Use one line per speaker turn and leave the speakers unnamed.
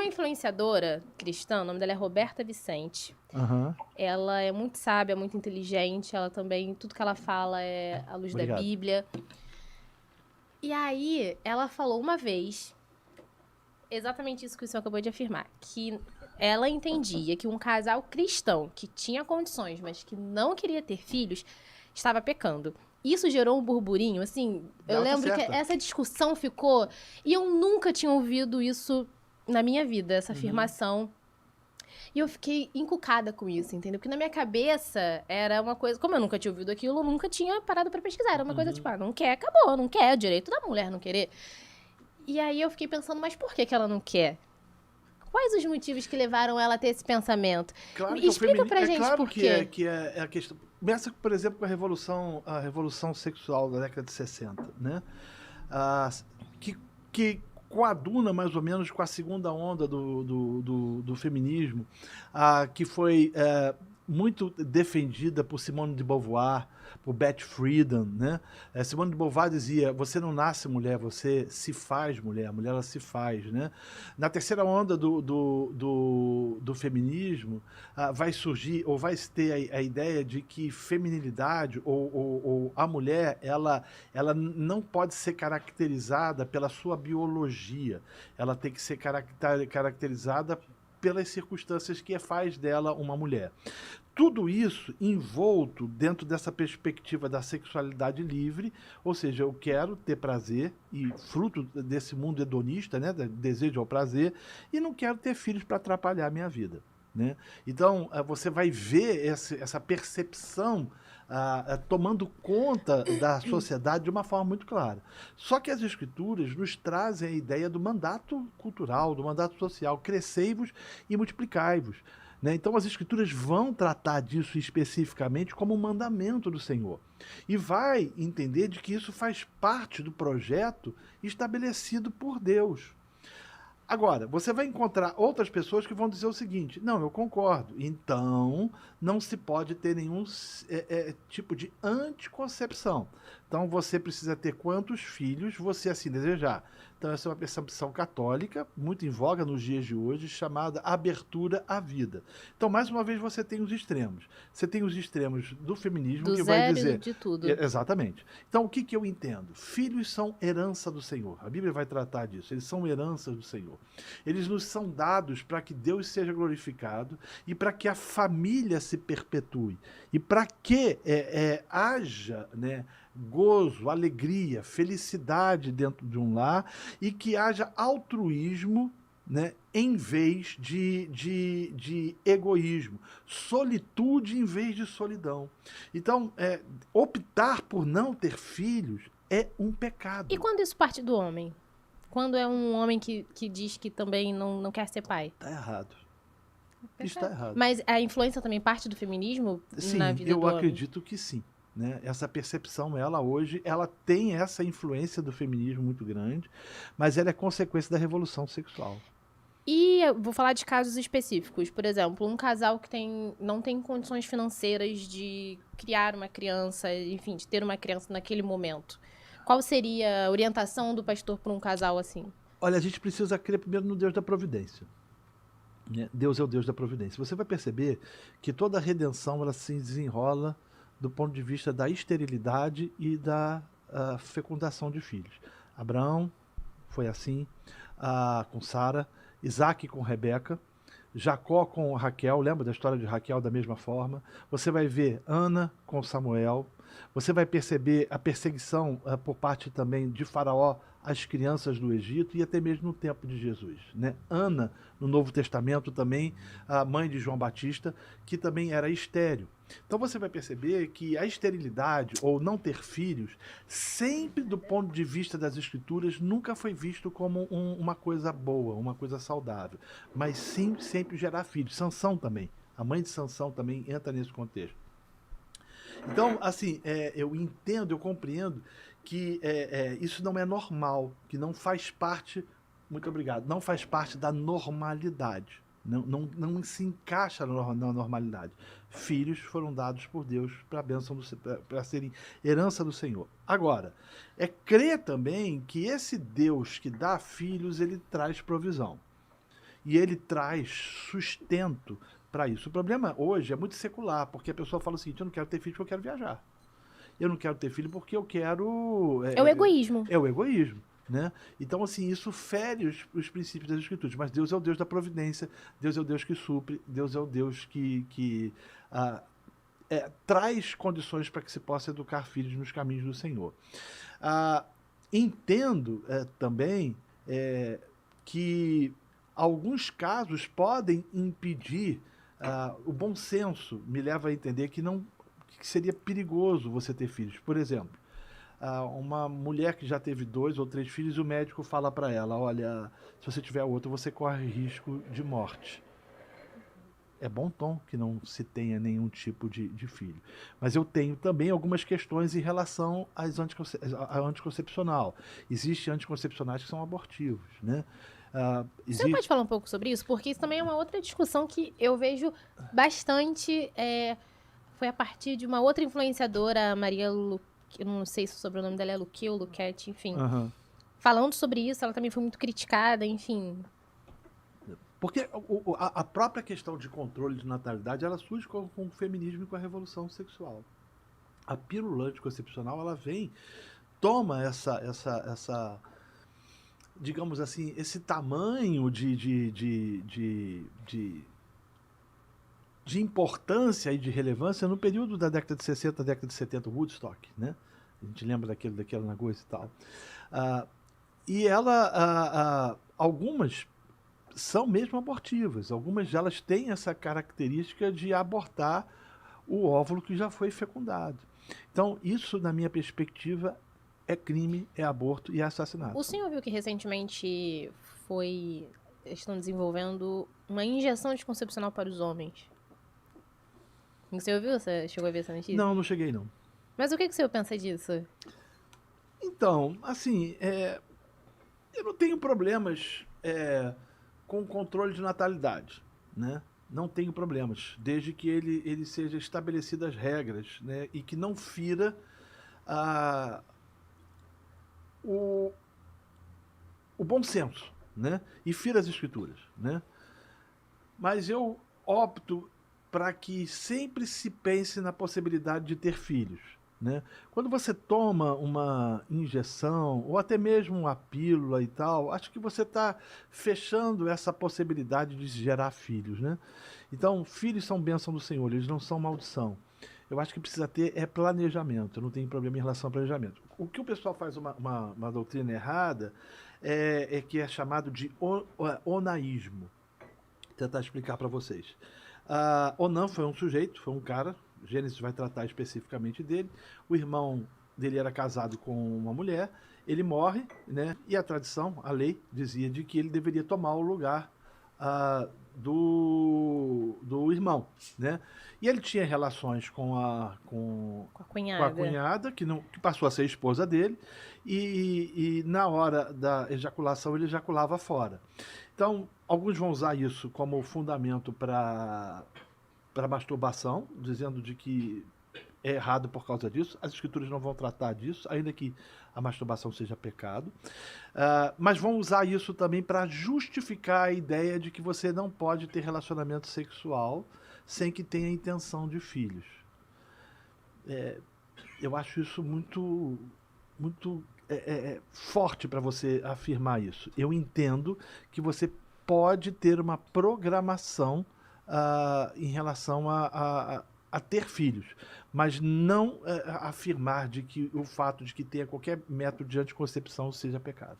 uma influenciadora cristã, o nome dela é Roberta Vicente. Ela é muito sábia, muito inteligente, ela também, tudo que ela fala é à luz da Bíblia. E aí, ela falou uma vez, exatamente isso que o senhor acabou de afirmar, que ela entendia que um casal cristão que tinha condições, mas que não queria ter filhos, estava pecando. Isso gerou um burburinho, assim, eu lembro que essa discussão ficou... E eu nunca tinha ouvido isso na minha vida, essa afirmação. E eu fiquei encucada com isso, entendeu? Porque na minha cabeça era uma coisa... Como eu nunca tinha ouvido aquilo, eu nunca tinha parado pra pesquisar. Era uma coisa tipo, não quer, acabou, não quer. É o direito da mulher não querer. E aí eu fiquei pensando, mas por que ela não quer? Quais os motivos que levaram ela a ter esse pensamento?
Claro
Explica pra gente
claro
por quê.
que é a questão. Começa, por exemplo, com a revolução sexual da década de 60, né? Que coaduna mais ou menos com a segunda onda do feminismo, que foi muito defendida por Simone de Beauvoir, por Beth Friedan, né? Simone de Beauvoir dizia: você não nasce mulher, você se faz mulher, a mulher ela se faz, né? Na terceira onda do feminismo, vai surgir, ou vai ter a ideia de que feminilidade, ou a mulher, ela não pode ser caracterizada pela sua biologia, ela tem que ser caracterizada pelas circunstâncias que faz dela uma mulher. Tudo isso envolto dentro dessa perspectiva da sexualidade livre, ou seja, eu quero ter prazer, e fruto desse mundo hedonista, né, desejo ao prazer, e não quero ter filhos para atrapalhar a minha vida, né? Então, você vai ver essa percepção tomando conta da sociedade de uma forma muito clara. Só que as escrituras nos trazem a ideia do mandato cultural, do mandato social: crescei-vos e multiplicai-vos. Né? Então as escrituras vão tratar disso especificamente como um mandamento do Senhor. E vai entender de que isso faz parte do projeto estabelecido por Deus. Agora, você vai encontrar outras pessoas que vão dizer o seguinte: não, eu concordo, então não se pode ter nenhum tipo de anticoncepção. Então você precisa ter quantos filhos você assim desejar. Então essa é uma percepção católica, muito em voga nos dias de hoje, chamada abertura à vida. Então, mais uma vez, você tem os extremos. Você tem os extremos do feminismo,
Do
que vai
zero
dizer...
de tudo.
Exatamente. Então, o que eu entendo? Filhos são herança do Senhor. A Bíblia vai tratar disso. Eles são heranças do Senhor. Eles nos são dados para que Deus seja glorificado e para que a família se perpetue. E para que haja, né, gozo, alegria, felicidade dentro de um lar, e que haja altruísmo, né, em vez de egoísmo, solitude em vez de solidão. Então, optar por não ter filhos é um pecado.
E quando isso parte do homem? Quando é um homem que diz que também não quer ser pai?
Está errado. Está errado.
Mas a influência também parte do feminismo na vida do homem?
Sim, eu acredito que sim. Né? Essa percepção, ela hoje, ela tem essa influência do feminismo muito grande, mas ela é consequência da revolução sexual.
E eu vou falar de casos específicos. Por exemplo, um casal que não tem condições financeiras de criar uma criança, enfim, de ter uma criança naquele momento. Qual seria a orientação do pastor para um casal assim?
Olha, a gente precisa crer primeiro no Deus da providência. Né? Deus é o Deus da providência. Você vai perceber que toda a redenção ela se desenrola do ponto de vista da esterilidade e da fecundação de filhos. Abraão foi assim, com Sara, Isaac com Rebeca, Jacó com Raquel, lembra da história de Raquel da mesma forma? Você vai ver Ana com Samuel, você vai perceber a perseguição por parte também de Faraó às crianças do Egito, e até mesmo no tempo de Jesus. Né? Ana, no Novo Testamento também, a mãe de João Batista, que também era estéril. Então você vai perceber que a esterilidade, ou não ter filhos, sempre do ponto de vista das escrituras, nunca foi visto como uma coisa boa, uma coisa saudável. Mas sim, sempre gerar filhos. Sansão também. A mãe de Sansão também entra nesse contexto. Então, assim, eu entendo, eu compreendo que isso não é normal, que não faz parte, muito obrigado, não faz parte da normalidade. Não se encaixa na normalidade. Filhos foram dados por Deus para serem herança do Senhor. Agora, crer também que esse Deus que dá filhos, ele traz provisão. e ele traz sustento para isso. O problema hoje é muito secular, porque a pessoa fala o seguinte: eu não quero ter filho porque eu quero viajar. Eu não quero ter filho porque eu quero...
É o egoísmo.
É o egoísmo. Né? Então, assim, isso fere os princípios das Escrituras. Mas Deus é o Deus da providência, Deus é o Deus que supre, Deus é o Deus que traz condições para que se possa educar filhos nos caminhos do Senhor. Entendo também que alguns casos podem impedir o bom senso, me leva a entender que seria perigoso você ter filhos. Por exemplo, uma mulher que já teve 2 ou 3 filhos, o médico fala para ela: olha, se você tiver outro, você corre risco de morte. É bom tom que não se tenha nenhum tipo de filho. Mas eu tenho também algumas questões em relação à anticoncepcional. Existem anticoncepcionais que são abortivos, né?
Você pode falar um pouco sobre isso? Porque isso também é uma outra discussão que eu vejo bastante... Foi a partir de uma outra influenciadora, a Maria eu não sei se o sobrenome dela é Luque ou Luquete, enfim. Falando sobre isso, ela também foi muito criticada, enfim.
Porque a própria questão de controle de natalidade, ela surge com o feminismo e com a revolução sexual. A pílula anticoncepcional, ela toma essa digamos assim, esse tamanho de importância e de relevância no período da década de 60, década de 70, Woodstock, né? A gente lembra daquela negócio e tal. E algumas são mesmo abortivas. Algumas delas têm essa característica de abortar o óvulo que já foi fecundado. Então, isso, na minha perspectiva, é crime, é aborto e é assassinato.
O senhor viu que recentemente estão desenvolvendo uma injeção anticoncepcional para os homens? Você ouviu? Você chegou a ver essa notícia?
Não cheguei, não.
Mas o que o senhor pensa disso?
Então, assim, eu não tenho problemas com o controle de natalidade, né? Não tenho problemas, desde que ele seja estabelecidas as regras, né? E que não fira o bom senso, né? E fira as escrituras, né? Mas eu opto para que sempre se pense na possibilidade de ter filhos, né? Quando você toma uma injeção, ou até mesmo uma pílula e tal, acho que você está fechando essa possibilidade de gerar filhos, né? Então, filhos são bênção do Senhor, eles não são maldição. Eu acho que precisa ter planejamento, eu não tenho problema em relação ao planejamento. O que o pessoal faz uma doutrina errada que é chamado de onaísmo. Vou tentar explicar para vocês. Onan foi um sujeito, foi um cara, Gênesis vai tratar especificamente dele. O irmão dele era casado com uma mulher, ele morre, né? E a tradição, a lei, dizia de que ele deveria tomar o lugar do irmão, né? E ele tinha relações com a cunhada, que passou a ser esposa dele, e na hora da ejaculação ele ejaculava fora. Então, alguns vão usar isso como fundamento para masturbação, dizendo de que é errado por causa disso. As escrituras não vão tratar disso, ainda que a masturbação seja pecado. Mas vão usar isso também para justificar a ideia de que você não pode ter relacionamento sexual sem que tenha intenção de filhos. Eu acho isso muito forte para você afirmar isso. Eu entendo que você pode ter uma programação em relação a ter filhos, mas não afirmar de que o fato de que tenha qualquer método de anticoncepção seja pecado.